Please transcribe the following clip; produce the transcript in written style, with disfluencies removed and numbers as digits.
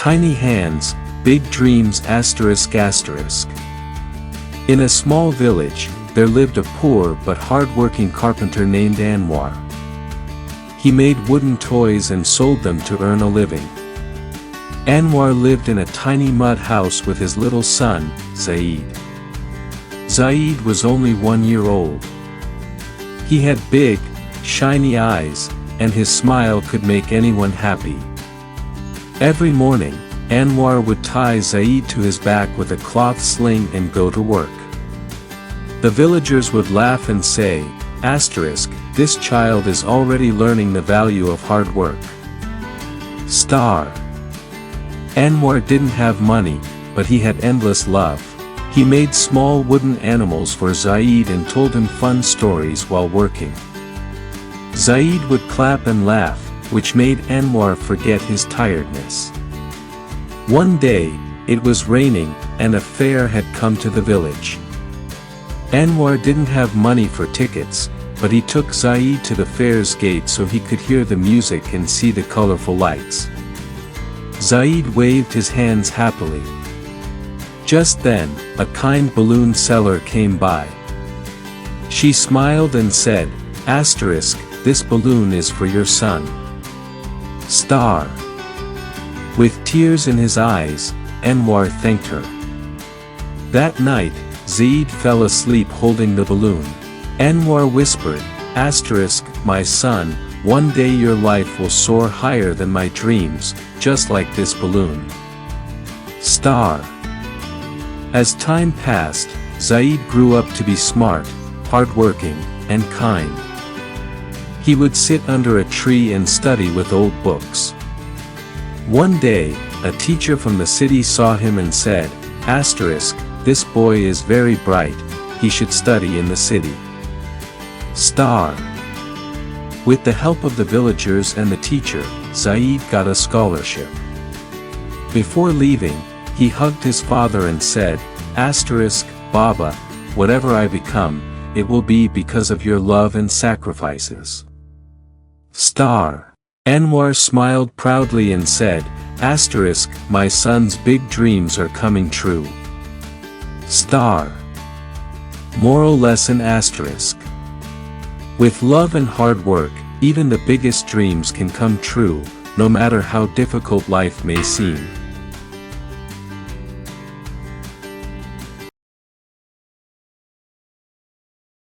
Tinny Hands, Big Dreams ***. In a small village, there lived a poor but hard-working carpenter named Anwar. He made wooden toys and sold them to earn a living. Anwar lived in a tiny mud house with his little son, Zaid. Zaid was only 1 year old. He had big, shiny eyes, and his smile could make anyone happy. Every morning, Anwar would tie Zaid to his back with a cloth sling and go to work. The villagers would laugh and say, **, this child is already learning the value of hard work. Anwar didn't have money, but he had endless love. He made small wooden animals for Zaid and told him fun stories while working. Zaid would clap and laugh, which made Anwar forget his tiredness. One day, it was raining, and a fair had come to the village. Anwar didn't have money for tickets, but he took Zaid to the fair's gate so he could hear the music and see the colorful lights. Zaid waved his hands happily. Just then, a kind balloon seller came by. She smiled and said, **, this balloon is for your son. With tears in his eyes, Anwar thanked her. That night, Zaid fell asleep holding the balloon. Anwar whispered, **, my son, one day your life will soar higher than my dreams, just like this balloon. As time passed, Zaid grew up to be smart, hardworking, and kind. He would sit under a tree and study with old books. One day, a teacher from the city saw him and said, **, this boy is very bright, he should study in the city. With the help of the villagers and the teacher, Zaid got a scholarship. Before leaving, he hugged his father and said, *Baba, whatever I become, it will be because of your love and sacrifices. Anwar smiled proudly and said, *, my son's big dreams are coming true. Moral lesson *, with love and hard work, even the biggest dreams can come true, no matter how difficult life may seem.